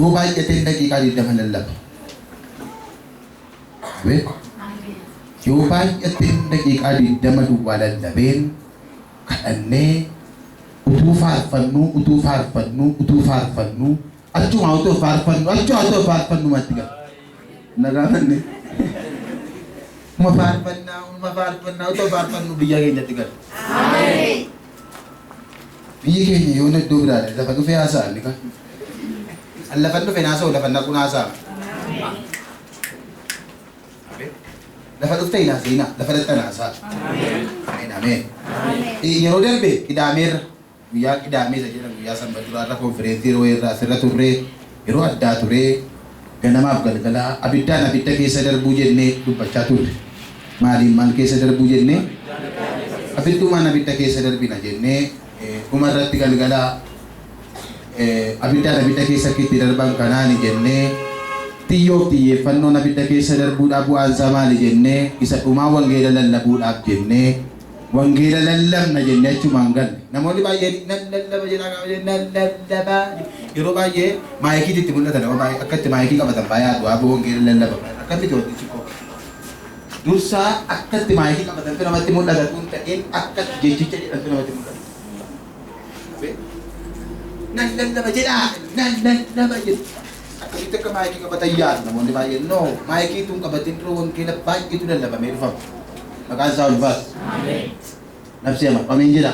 yoo baay'ateen daqiiqaa 20 lallaba. Yoo baay'ateen daqiiqaa 20 duwwaa lallabeen kadhannee utuu faarfannu achuma utoo faarfannu matti gala. Nagaafanne uma faarfannaa utoo faarfannu biyya keenyatti gala. Biyyi keenya yoo iddoo biraadha lafa dhufee haasa'an ni kan. Lafa dhufe naasa'u lafa naqu naasa'ama. Lafa dhufte naasa'ina lafa dhatta naasa'a. Ameen. Yeroo darbe qidaameerra guyyaa qidaamee jedhamu guyyaa sanbata konfereensii yeroo irraa asirra turree yeroo addaa turee ganamaaf galgalaa abidda keessa darbuu jennee dubbachaa turre. Maal keessa darbuu jennee? Abiddumaan abidda keessa darbina jennee dhumarratti galgalaa abidda keessa itti darban kanaani jennee xiyyeeffannoon abidda keessa darbuudhaaf bu'aansaa maali jennee isa dhumaa wangeela lallabuudhaaf jennee wangeela lallabna jennee achumaan galle. Namoonni baay'een lallaba jedhaa yeroo baay'ee maayikiitti itti mul'atan akkatti maayikii qabatan baay'ee waaboo wangeela lallaba akkatti joottichi koo dursaa akkatti maayikii qabatantu namatti mul'ata kun ta'een akkatti jechicha jedhantu namatti mul'ata. Lallaba jedhaa akkamitti akka maayikii qabatan yaadu namoonni baay'een no maayikii tun qabatin dura wangeela baay'eetu lallabamee dhufama. Maqaan isaa ulfaas. Nafsi ama amiin jedha.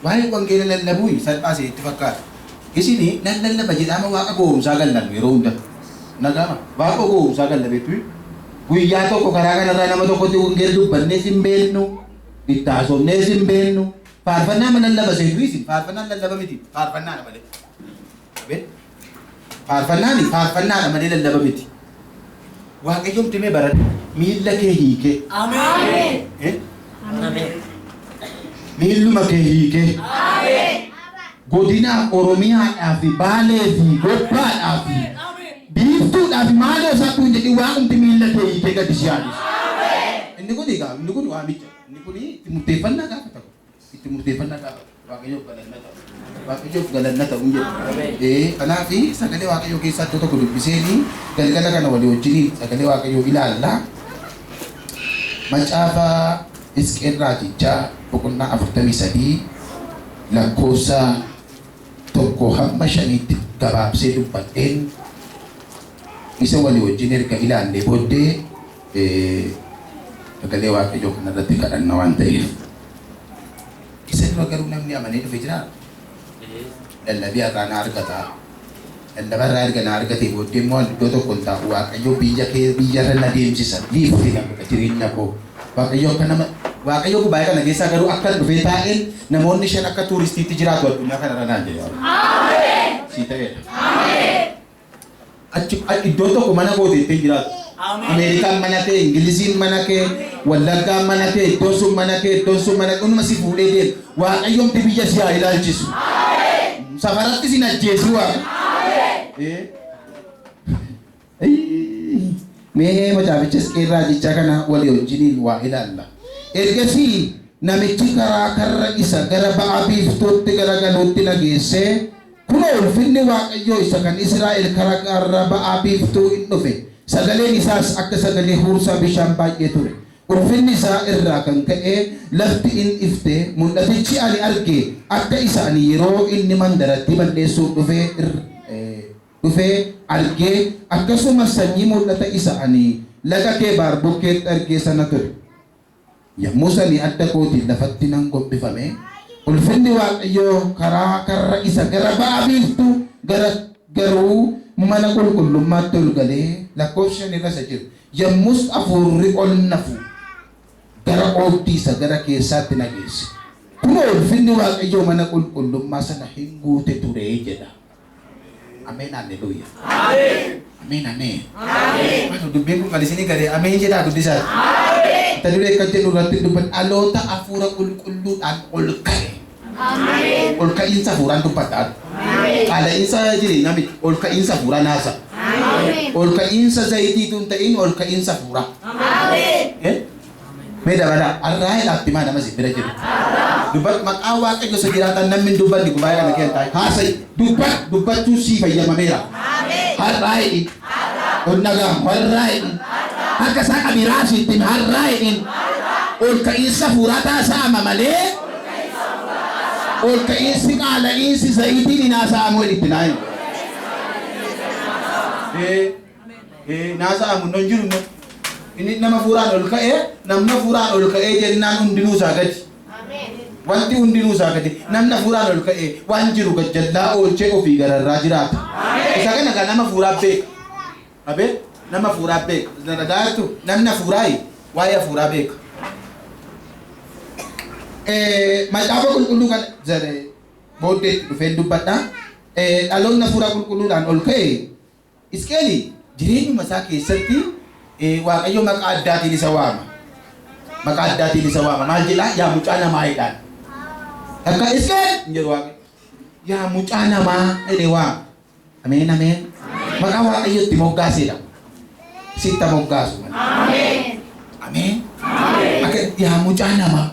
Waa'ee wangeela lallabuu salphaa itti fakkaata. Isini lallaba jedhama waaqa gowwoomsaa gallannu yeroo hunda. Nagama waaqa gowwoomsaa gallabeetu guyyaa tokko karaa kanarraa nama tokkotti wangeela dubbannees hin beeknu itti haasofnees hin beeknu faarfannaa ma lallaba seenuu isin faarfannaan lallaba miti faarfannaadha malee. Faarfannaadha malee lallaba miti. Waaqayyoon timee baradhu miilla kee hiikee. Ameen. Miilluma kee hiikee. Ameen. Godina Oromiyaadhaa fi Baalee fi Gobbaadhaa fi Biiftuudhaa fi maaloo isaatu hin jedhin waaqumti miilla kee hiikee gadi si yaadis. Inni kun waamicha. Inni kun itti murteeffannaa gaafata. Waaqayyoof galanna ta'u hin jedhu. Kanaaf sagalee Waaqayyoo keessaa iddoo tokko dubbiseenii galgala kana walii wajjiniin sagalee Waaqayyoo ilaallaa. Macaafa Hisqeel raajichaa boqonnaa 43 lakkoofsa 1-5 gabaabsee dubbadheen isa walii wajjin erga ilaallee booddee sagalee Waaqayyoo kanarratti kadhanna waan ta'eef. Isa dura garuu namni amanee dhufe jira. Lallabii irraa na argata. Lallaba irraa erga na argatee booddee immoo iddoo tokko hin taa'u Waaqayyo biyyarra na deemsisa. Liifti nama jireenya koo. Waaqayyo baay'ee kana keessaa garuu akka dhufee taa'een namoonni 5 akka tuuristiitti jiraatu addunyaa kanarra naan jedhe. Ameen. Si ta'eedha. Ameen. Iddoo tokko mana gooteettee jiraatu. Ameerikaan mana kee, Ingilisiin mana kee, Wallaggaan mana kee, iddoon sun mana kee, dhuma si fuudhee deemu. Waaqayyoomti biyya si haa ilaalchisu. Safaratti sin ajjeesu waaqa. Mee macaaficha Hisqeel raajichaa kana walii wajjiniin waa ilaalla. Ergasii namichi karaa karra isa gara ba'a biiftuutti garagaluutti nageessee kunoo ulfinni Waaqayyoo isa kan Israa'el karaa karra ba'a biiftuu hin dhufe. Sagaleen isaas akka sagalee huursaa bishaan baay'ee ture. Ulfinni isaa irraa kan ka'e lafti in ifte mul'atichi ani arge akka isa ani yeroo inni mandaratti balleessuuf dhufee argee akkasumas sanyii mul'ata isa ani laga Kebaar bukkeetti argee sana ture. Yommuu sanii adda kootiin lafatti nan gombifame ulfinni Waaqayyoo karaa karra isa gara ba'a biiftuu garuu mana qulqullummaatti ol galee lakkoofsa 5 irra isa jiru. Yommus hafuurri ol nafu gara oobdii isa gara keessaatti nageesse. Kunoo ulfinni Waaqayyoo mana qulqullummaa sana hin guute ture jedha. Ameen alleluuyaa. Ameen. Dubbiin kun kan isinii galee ameen jedhaa guddisaati. Mata duree kan jedhu irratti dubban dhaloota hafuura qulqulluudhaan ol ka'e. Ol ka'iinsa hafuuraan dubbadhaan. Qaala'insa jireenya miti ol ka'iinsa hafuura naasa. Ol ka'iinsa zayitiitu hin ta'in ol ka'iinsa hafuura. Mee dabalaa arraa hidhaatti maa nama si bira jiru. Dubbat maqaa waaqayyo sa jiraatan namni dubbanni gubaa kana kentaa. Haasay dubbachuu si fayyamameera. Harraa'in. Onnagaan harraa'in. Akka isaa qabiraasitti harraa'in. Ol ka'iinsa furataa saama malee. Ol ka'iinsi qaala'iinsi zayitiin inaasa'amu walitti naayin. Naasa'amu non jiru no. Inni nama furaan ol ka'ee namna furaan ol ka'ee jennaan hundinuu isaa gadi. Wanti hundinuu isaa gadi namna furaan ol ka'ee waan jiru gajjallaa oolchee ofii gararraa jiraata. Isa kana kan nama furaa beeka. Abee nama furaa beeka. Dhagaatu namna furaayi waa'ee furaa beeka. Macaafa qulqulluu kan booddeetti dhufeen dubbadha. Dhaloonni furaa qulqulluudhaan ol ka'e Hisqeel jireenyuma isaa keessatti waaqayyo maqaa addaatiin isa waama. Maqaa addaatiin isa waama. Maal jedhaa? Yaa mucaa namaa jedhaan. Akka Hisqeel hin jedhu waaqayyo. Yaa mucaa namaa jedhee waama. Ameen ameen. Maqaa waaqayyotti moggaasedha. Sitta moggaasu. Ameen. Ameen. Akka yaa mucaa namaa.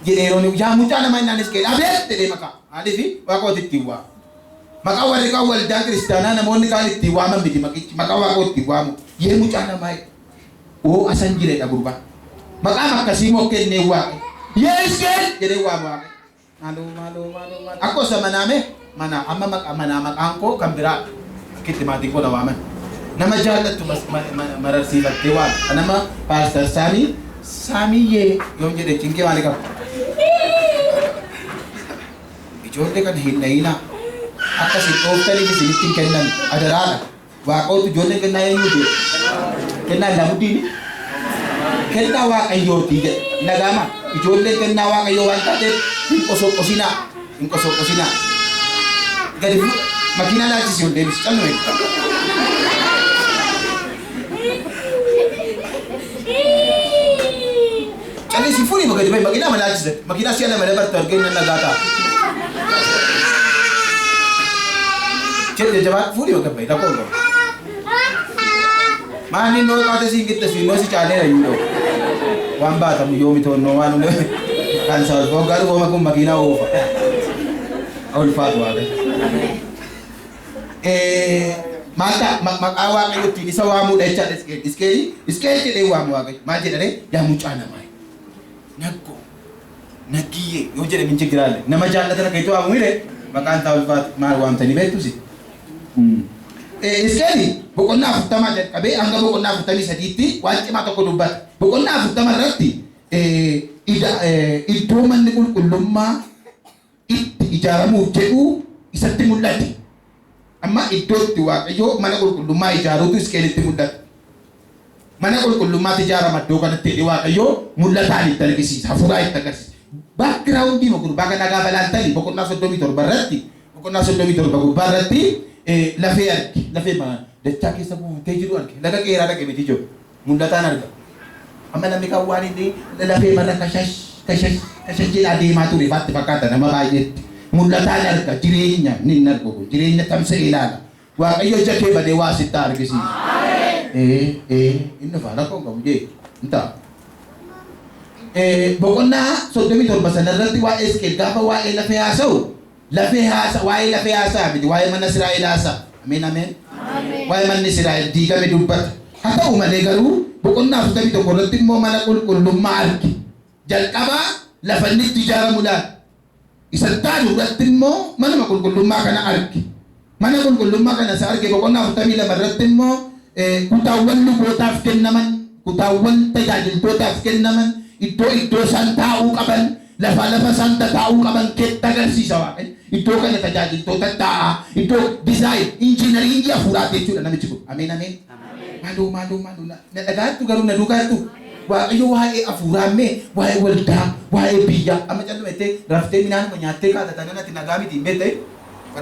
Jedheeroon yaa mucaa namaa innaan Hisqeel. Abeen jedhee maqaa. Maaliif waaqooti ittiin waama. Maqaa warri kaan waldaa kiristaanaa namoonni kaan ittiin waaman miti maqaa waaqoo ittiin waamu. Yee mucaa namaa oo asan jireedha gurbaa. Maqaan akkasii moo kennee waaqe. Yee Hisqeel jedhee waamu waaqe. Maaloo. Akkoo isa manaame mana amma manaa maqaan koo kan biraa akkitti maatiin koo na waaman. Nama jaallattu mararsiifattee waama. Nama Paaster Saamiyyee yoo jedhe cinqee maali qaba. Ijoollee kan hin dhayinaa. Akkasii dhooftanii isinitti kennan adaraadha. Waaqootu ijoolleen kennaa eenyuuti? Kennaa lamuuddiini? Kennaa waaqayyooti jedha. Nagaama ijoolleen kennaa waaqayyoo waan taateef hin qosoqosinaa. Hin qosoqosinaa. Gadi makiinaa laalchisi ol deebisi callume. Callisi furii gadi bahi makiinaa ma laalchise. Makiinaa si'a lama dabartu argee nan nagaa ta'a. Cedde jabaat fuudhii bakka baay'ee tokko tokko. Maanni noo qaate siin qixxeessu noo si caalee na yuudhoo. Waan baatamu yoomi toonnoo waan hunde kan isaa ol foogaa dhugooma kun makiinaa oofa. Ulfaatu waaqa. Maqaa waaqayyootti isa waamuudha jechaadha Hisqeel jedhee waamu waaqayyo. Maal jedhanii yaa mucaa namaa. Naggoo. Naggiyyee yoo jedhe min chigiraalle. Nama jaallatan akka itti waamu hire maqaan isaa ulfaatu maal waamtanii beektusi. Hisqeel boqonnaa 40 jalqabee hanga boqonnaa 43tti waan cimaa tokko dubbata. Boqonnaa 40 irratti iddoo manni qulqullummaa itti ijaaramuuf jedhu isatti mul'ate. Amma iddootti waaqayyo mana qulqullummaa ijaaruutu Hisqeelitti mul'ate. Mana qulqullummaatti ijaarama iddoo kanatti jedhee waaqayyo mul'ataan itti argisiisa. Hafuuraa itti agarsiisa. Baakgiraawundii gurbaa kana gaafa laaltanii boqonnaa 37 irratti boqonnaa 37 gubbaa irratti lafee arge. Lafee dachaa keessa buutee jiru arge. Laga qeeraa dhaqe miti jiru. Mul'ataan arga. Amma namni kan waan inni lafee marra kashash jedhaa deemaa ture faatti fakkaata nama baay'eetti. Mul'ataan arga jireenya ni hin argu. Jireenya tamsa'ee ilaala. Waaqayyo jakee badee waa sitti argisiisa. Inni faana koo qabu jee. Intaa. Boqonnaa 37 sanarratti waa'ee Hisqeel gaafa waa'ee lafee haasa'u waa'ee lafee haasa'a miti waa'ee mana Israa'el haasa'a. Ameen ameen. Waa'ee manni Israa'el diigame dubbata. Haa ta'u malee garuu boqonnaa 41 irratti immoo mana qulqullummaa arge. Jalqabaa lafa inni itti ijaaramu laata. Isa taanu irratti immoo manuma qulqullummaa kana arge. Mana qulqullummaa kana isa arge boqonnaa 42 irratti immoo kutaawwan lubootaaf kennaman kutaawwan tajaajiltootaaf kennaman iddoo isaan taa'uu qaban lafa isaan taa'uu qaban keetta agarsiisa waaqayyo. Iddoo kana tajaajiltoota taa'aa iddoo dizaayin injiinaringii hafuuraati jechuudha namichi kun. Ameen ameen. Maaloo na dhagaattu garuu na dhugaattu. Waaqayyo waa'ee hafuuraammee waa'ee waldaa waa'ee biyyaa amma callumettee raftee minaanuma nyaattee kaatatan natti nagaa miti hin beektee.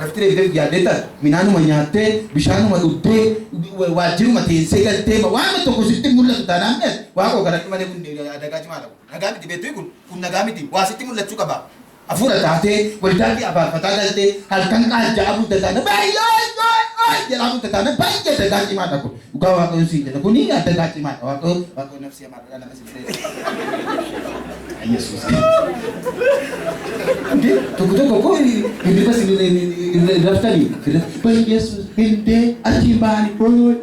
Raftee bitee yaaddeetta minaanuma nyaattee bishaanuma dhugdee waajjiruma teessee galtee waan tokko sitti mul'atu taanaan mi'as waaqoo kanatti malee kun adagaa cimaa dhabu. Nagaa miti beektuu kun nagaa miti waa sitti mul'achuu qaba. Hafuura taatee waldaatti abaarfataa galtee halkan qaajjaa buddataana baay'ee jedhaa buddataana baay'ee adagaa cimaa dhabu. Dhugaa waaqayyo siin jedha kuni adagaa cimaa dha waaqayyo nafsi amaadha nama si Yesus. Tunggu kok ini pas ini draft tadi. Pak Yesus, hindi achimani boy.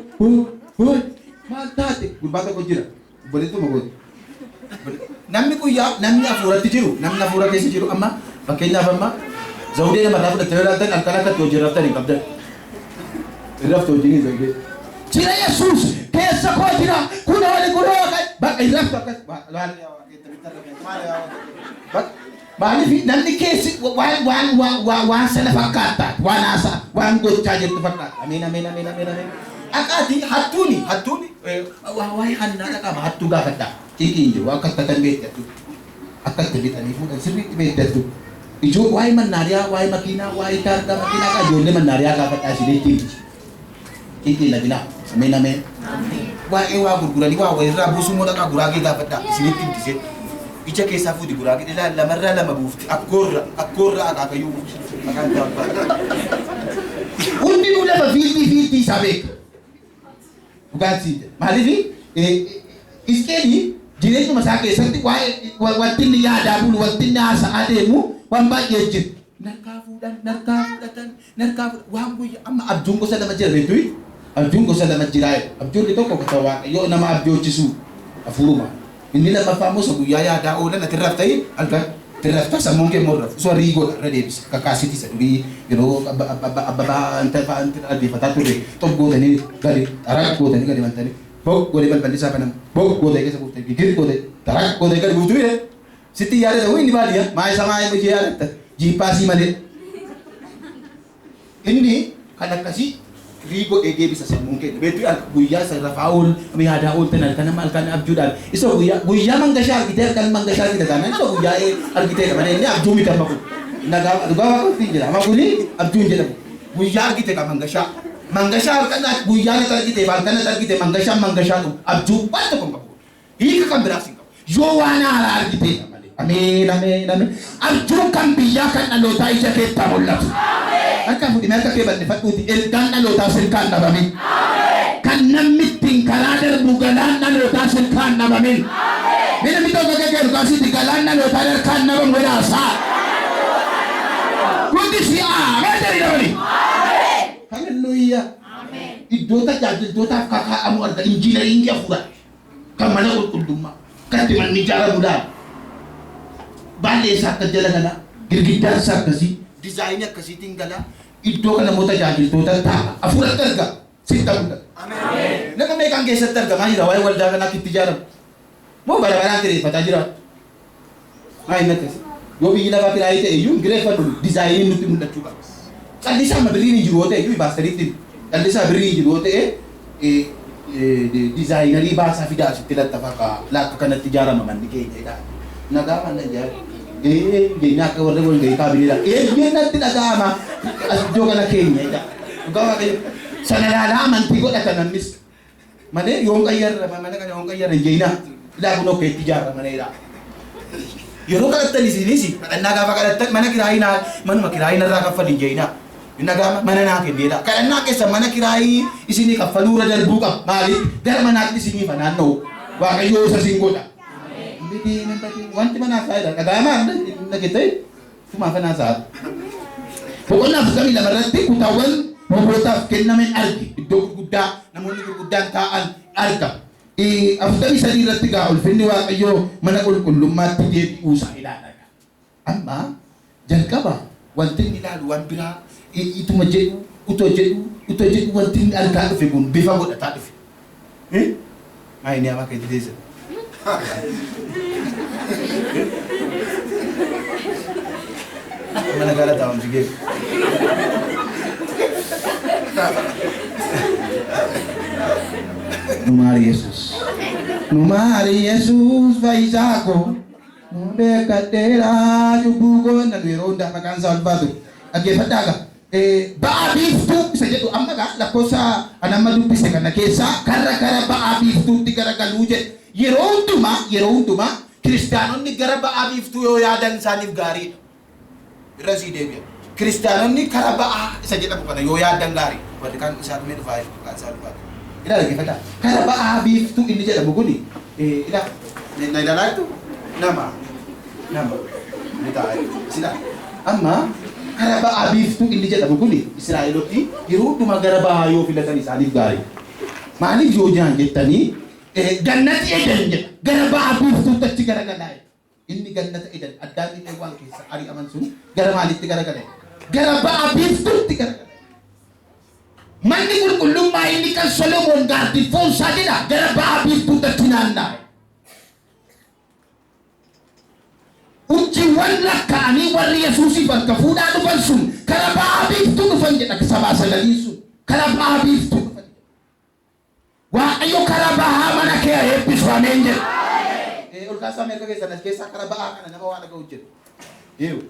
Mantap. Berbata ko jira. Boleh tu mau. Namni ko ya, namni afura tijiru. Namni afura kesi jiru amma pakenya amma. Zaudi na matafu da tare da alkala ka to jira tani kabda. Draft to jini zai. Jira Yesus, kesa ko jira. Kuna wale kuno kan. Ba draft ka. Bali nanti kesi wan sana fakata wan go charge to fakata amin akati hatuni wai hanna ka ma hatu ga kata tikinjo wa kata kan beta tu akat beta ni fu sirri beta tu ijo wai manaria wai makina wai karga makina ka jonde manaria ka kata siditi iki lagi na amin wai wa gurgurani wa wai rabu sumo da ka guragi ga kata siditi diset icha ke safu di guragi de la marra la mabufti akkorra aka kayu makan tampa undi udah ba filti sabe bukan sih malivi iskeli jire tu masake santi watin ya ada bulu watin ya saademu wamba yejit narkafu wangu amma abjungo sada majira betui abjungo sada majira abjungo itu kok ketawa yo nama abjungo cisu afuruma ini lah famoso guyaya ada ona na tiraftai alga tirafta sa mungkin morra so rigo redebis kakasiti sa di ababa anta adi fatatu de top go dani gadi tarak go dani gadi mantani bok go de bal sa panam bok go de ke sa butte gir go de tarak go de gadi butu de siti yare da ini badia mai sama ai muji yare jipasi mane ini kada kasi rigo ege bisa sa mungkin betu al guya sa rafaul mi hada ul tenal kana mal kana abjudan iso guya man gashar kita kan man gashar kita kana iso guya al kita mana ini abjumi ta mako naga duga ko tinjira makuli abjun jela guya kita ka man gashar kana guya ne tar kita bal kana tar kita man gashar abju pat ko mako hika kan berasing yo wana al kita amin abju kan biya kan alo tai jaket tamulat Aka di mereka kebat ni fatuti elkan na lota silkan na bamin. Kan namiting kalader bugalan na lota silkan na bamin. Bila mito kagagero kasi tigalan na lota silkan na bamin sa. Kundi siya, dari naman ni. Hallelujah. Idota jadi idota kakak amu ada injil India pura. Kamana ulkunduma. Kati man mijara muda. Bale sa kajalagana. Girgitar sa kasi. Desainnya kasih tinggalan itu kan mau terjadi itu tak afura terga cinta bunda amin nak mereka geser terga mari rawai wal daga nak tijaran mau barang-barang kiri patajira ai nak yo bi na bakira ite yun grefa dulu desain nuti munda juga kan disa mabrini jurote yu bahasa ritin kan disa beri jurote desainer bahasa fidas tidak tafaka lakukan tijaran memandike ya nagaman aja gina ka wala wala gay kabi nila gina tinagama asjo ka na Kenya ida ugawa kayo sa nalalaman tigo na tanan mis mane yung kayar mane ka yung kayar gina lago no kay tijara manila yoro ka talisi naga pa ka mana kirai na man makirai na ra ka fa di gina nagama mana na ke dila kaya na ke sa mana kirai isini ka falura dal buka mali dar manat isini fanano wa kayo sa singgoda hindi nanti wanti mana saya kadama na kita cuma kana saat pokoknya kami lamarati kutawan mabota ken namin algi dog gudda namun ni guddan taan alka after isa di ratiga ul finwa kayo manakul kullumat di usa ilana amma jan ka ba wanti nila luan pira itu maje utoje wanti alka figun bifa goda ta ai ni ama ke dizes Mana negara tahun juga. Numari Yesus faizako. Nunde katera jubugo na vironda makan salvado. Age fataga. Baabi fu saja tu amma ga la cosa anamadu pise kana kesa kara baabi fu tigara galuje. Yerontuma Kristianon ni garaba abif tuyo yadan sanif gari rasi debia Kristianon ni karaba saja tak bukan yo yadan gari kan saat min five kan saat ila lagi kata karaba abif tu ini jadi buku ni ila itu nama Nama. Ini tayo. Sila. Amma, karaba abiftu inni jedhamu kuni Israa'elotti yeroo dhuma gara baay'oo filatan isaaniif gaarii. Maaliif yoo jaan jettanii gannati edan jedha. Gara abiftuutti achi garagalaa. Inni gannata edan addaan inni waan keessa ari'aman sun gara maalitti garagalee? Gara abiftuutti garagalee. Manni qulqullummaa inni kan Solomoon gaaddifoon isaa jedha gara abiftuutti naanna'e. Ujiwan lakkaa'anii warri Yesuusii bakka fuudhaa dhufan sun karaa ba'aa biiftuu dhufan jedha sabaa sagalii sun karaa ba'aa biiftuu dhufan. Waaqayyo karaa ba'aa mana kee eebbisu ameen jedha. Ol kaasaa meeqa keessan as keessaa karaa ba'aa kana nama waan dhaga'u jedhu. Eewu.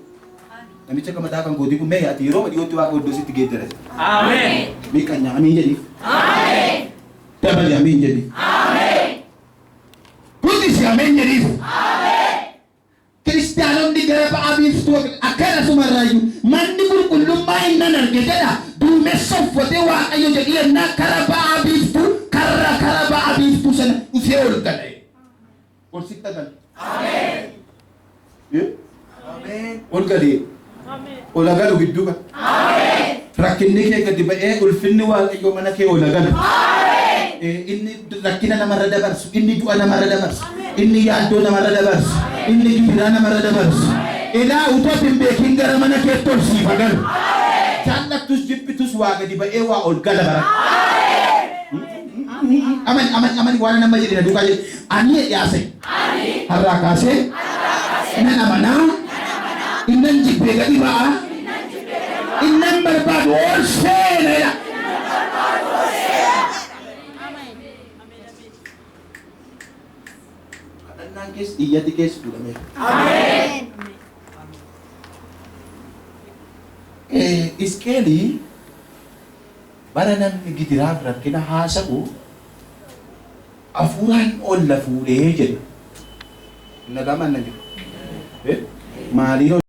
Namicha kan mataa kan gootii kun mee ati yeroo dhiyootti waaqa iddoo sitti geeddarate. Ameen. Miiqanyaa amiin jedhi. Ameen. Dabali amiin jedhi. Ameen. Hundisi ameen jedhiif. Kiristaanonni gara ba'aa biiftuu akkana sumarraayyuu manni qulqullummaa hinnan arge jedha duumessa uffatee waaqayyo jedhi yennaa kara ba'aa biiftuu kara ba'aa biiftuu sana dhufee ol gale. Ol sitta gale. Ameen. Ol galee. Ol agalu gidduu kan. Rakkinni kee gadi ba'ee ulfinni waaqayyo mana kee ol agalu. Inni rakkina namarra dabarsu, inni du'a namarra dabarsu, inni yaaddoo namarra dabarsu, inni gibiraa namarra dabarsu. Ilaa utoo hin beekin gara mana keetti ol siifa galu. Jaallattus jibbitus waa gadi ba'ee waa ol gala bara. Aman waan nama jedhina duukaa jedhe ani dhiyaase har'aa kaasee nan amanaa innan jibbee gadi ba'a innan barbaadu ol seenedha. Nangis iyyati keessa fuudhamee. Ameen. Isqeelii bara namni gidiraan rakkina haasa'u hafuuraan ol la fuudhee jedha. Nagaman na jiru. Maaliin